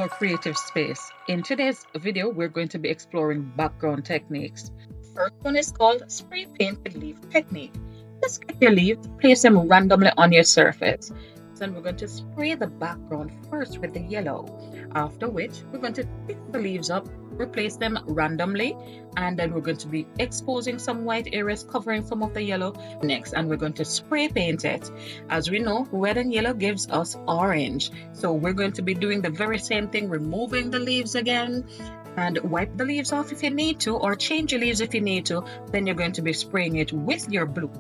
more creative space. In today's video, we're going to be exploring background techniques. First one is called spray paint with leaf technique. Just get your leaves, place them randomly on your surface. Then we're going to spray the background first with the yellow, after which we're going to pick the leaves up, replace them randomly, and then we're going to be exposing some white areas, covering some of the yellow next, and we're going to spray paint it. As we know, red and yellow gives us orange, so we're going to be doing the very same thing, removing the leaves again, and wipe the leaves off if you need to, or change your leaves if you need to. Then you're going to be spraying it with your blue.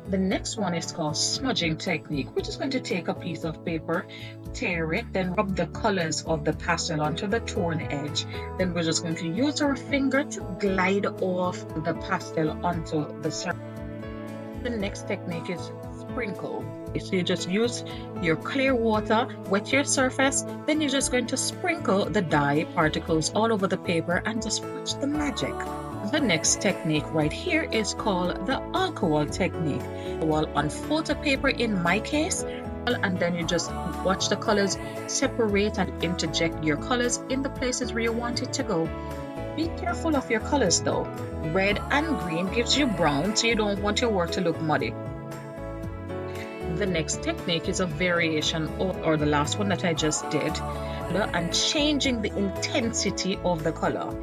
The next one is called smudging technique. We're just going to take a piece of paper, tear it, then rub the colors of the pastel onto the torn edge. Then we're just going to use our finger to glide off the pastel onto the surface. The next technique is sprinkle. So you just use your clear water, wet your surface, then you're just going to sprinkle the dye particles all over the paper and just watch the magic. The next technique right here is called the alcohol technique. Well, on photo paper in my case, and then you just watch the colors separate and interject your colors in the places where you want it to go. Be careful of your colors though. Red and green gives you brown, so you don't want your work to look muddy. The next technique is a variation or the last one that I just did, and changing the intensity of the color.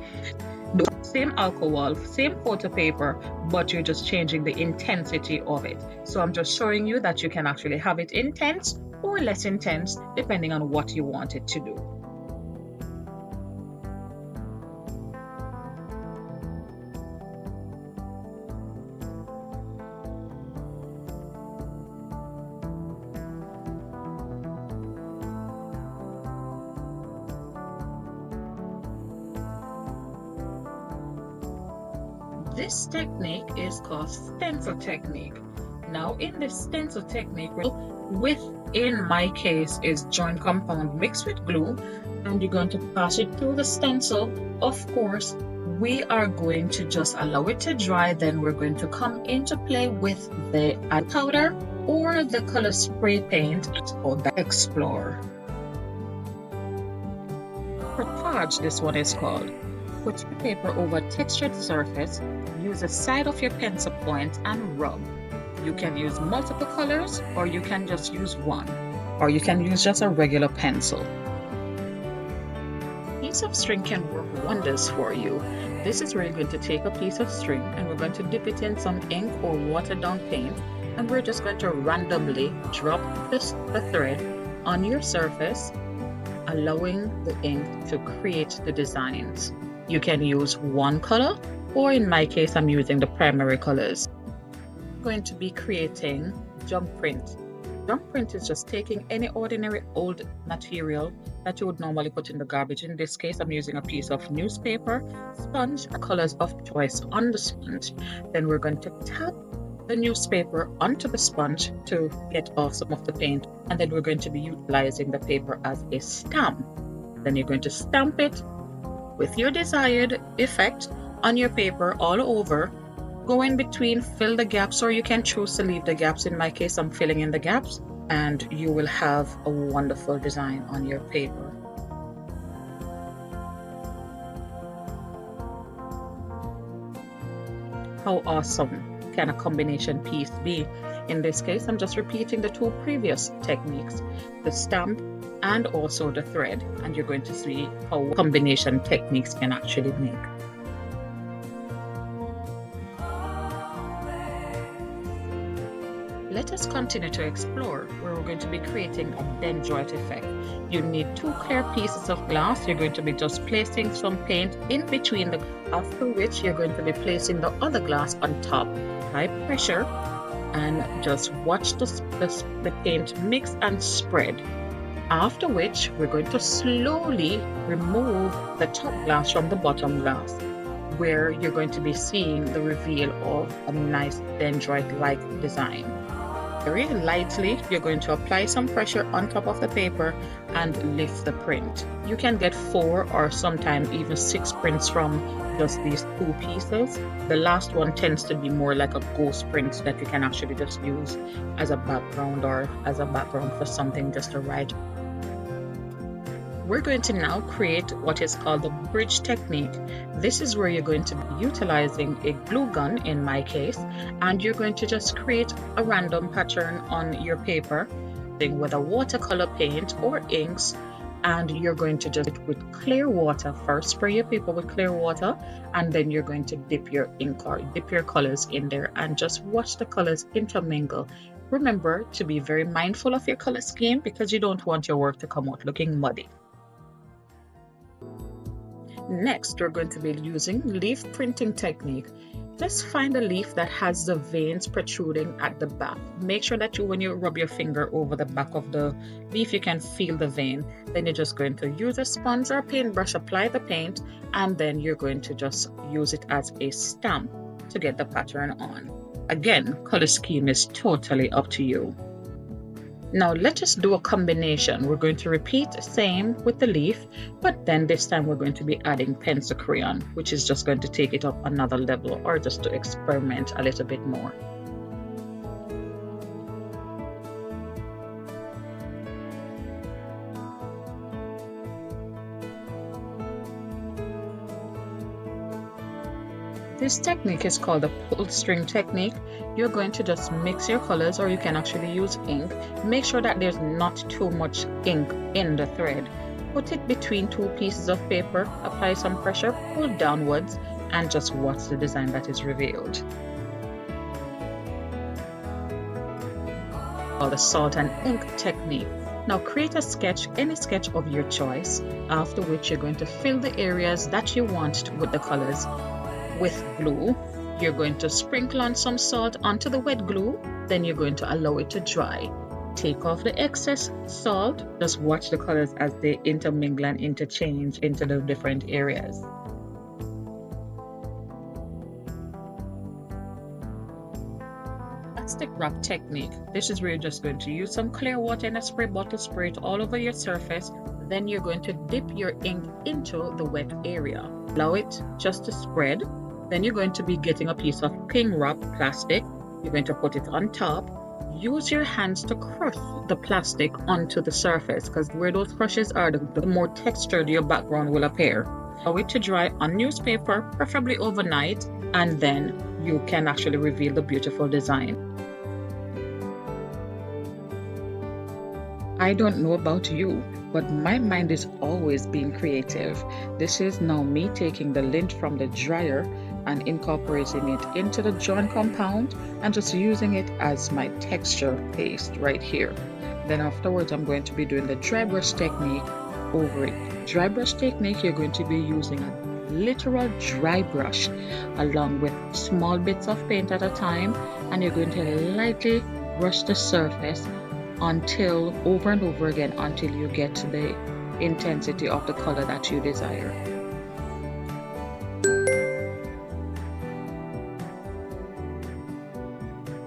Same alcohol, same photo paper, but you're just changing the intensity of it. So I'm just showing you that you can actually have it intense or less intense depending on what you want it to do. This technique is called stencil technique. Now in this stencil technique, in my case is joint compound mixed with glue, and you're going to pass it through the stencil. Of course, we are going to just allow it to dry, then we're going to come into play with the powder or the color spray paint or the Explorer. Portage, this one is called. Put your paper over a textured surface, use the side of your pencil point and rub. You can use multiple colors, or you can just use one, or you can use just a regular pencil. A piece of string can work wonders for you. This is where you're going to take a piece of string and we're going to dip it in some ink or watered down paint, and we're just going to randomly drop the thread on your surface, allowing the ink to create the designs. You can use one color, or in my case, I'm using the primary colors. I'm going to be creating jump print. Jump print is just taking any ordinary old material that you would normally put in the garbage. In this case, I'm using a piece of newspaper, sponge, colors of choice on the sponge. Then we're going to tap the newspaper onto the sponge to get off some of the paint. And then we're going to be utilizing the paper as a stamp. Then you're going to stamp it with your desired effect on your paper all over. Go in between, fill the gaps, or you can choose to leave the gaps. In my case, I'm filling in the gaps, and you will have a wonderful design on your paper. How awesome can a combination piece be? In this case, I'm just repeating the two previous techniques, the stamp and also the thread, and you're going to see how combination techniques can actually make. Let us continue to explore where we're going to be creating a dendrite effect. You need two clear pieces of glass. You're going to be just placing some paint in between after which you're going to be placing the other glass on top. High pressure, and just watch the paint mix and spread. After which we're going to slowly remove the top glass from the bottom glass, where you're going to be seeing the reveal of a nice dendrite-like design. Very lightly, you're going to apply some pressure on top of the paper and lift the print. You can get 4 or sometimes even 6 prints from just these 2 pieces. The last one tends to be more like a ghost print that you can actually just use as a background or as a background for something just to write. We're going to now create what is called the bridge technique. This is where you're going to be utilizing a glue gun in my case, and you're going to just create a random pattern on your paper with a watercolor paint or inks, and you're going to just with clear water first. Spray your paper with clear water, and then you're going to dip your ink or dip your colors in there and just watch the colors intermingle. Remember to be very mindful of your color scheme because you don't want your work to come out looking muddy. Next, we're going to be using leaf printing technique. Just find a leaf that has the veins protruding at the back. Make sure that when you rub your finger over the back of the leaf, you can feel the vein. Then you're just going to use a sponge or paintbrush, apply the paint, and then you're going to just use it as a stamp to get the pattern on. Again, color scheme is totally up to you. Now let's just do a combination. We're going to repeat the same with the leaf, but then this time we're going to be adding pencil crayon, which is just going to take it up another level or just to experiment a little bit more. This technique is called the pull string technique. You're going to just mix your colors, or you can actually use ink. Make sure that there's not too much ink in the thread. Put it between 2 pieces of paper, apply some pressure, pull downwards, and just watch the design that is revealed. Called the salt and ink technique. Now create a sketch, any sketch of your choice, after which you're going to fill the areas that you want with the colors with glue. You're going to sprinkle on some salt onto the wet glue, then you're going to allow it to dry. Take off the excess salt, just watch the colors as they intermingle and interchange into the different areas. Plastic wrap technique. This is where you're just going to use some clear water in a spray bottle, spray it all over your surface, then you're going to dip your ink into the wet area. Allow it just to spread. Then you're going to be getting a piece of cling wrap plastic. You're going to put it on top. Use your hands to crush the plastic onto the surface, because where those crushes are, the more textured your background will appear. Allow it to dry on newspaper, preferably overnight, and then you can actually reveal the beautiful design. I don't know about you, but my mind is always being creative. This is now me taking the lint from the dryer and incorporating it into the drawing compound and just using it as my texture paste right here. Then afterwards, I'm going to be doing the dry brush technique over it. Dry brush technique, you're going to be using a literal dry brush along with small bits of paint at a time, and you're going to lightly brush the surface until over and over again until you get to the intensity of the color that you desire.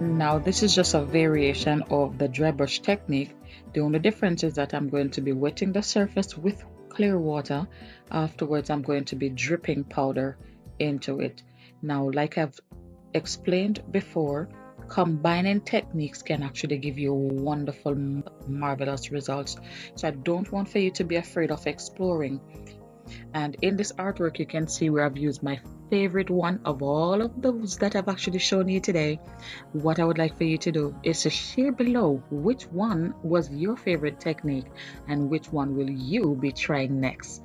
Now this is just a variation of the dry brush technique. The only difference is that I'm going to be wetting the surface with clear water. Afterwards, I'm going to be dripping powder into it. Now, like I've explained before, combining techniques can actually give you wonderful, marvelous results. So I don't want for you to be afraid of exploring. And in this artwork, you can see where I've used my favorite one of all of those that I've actually shown you today. What I would like for you to do is to share below which one was your favorite technique and which one will you be trying next.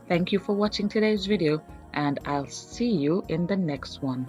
Thank you for watching today's video, and I'll see you in the next one.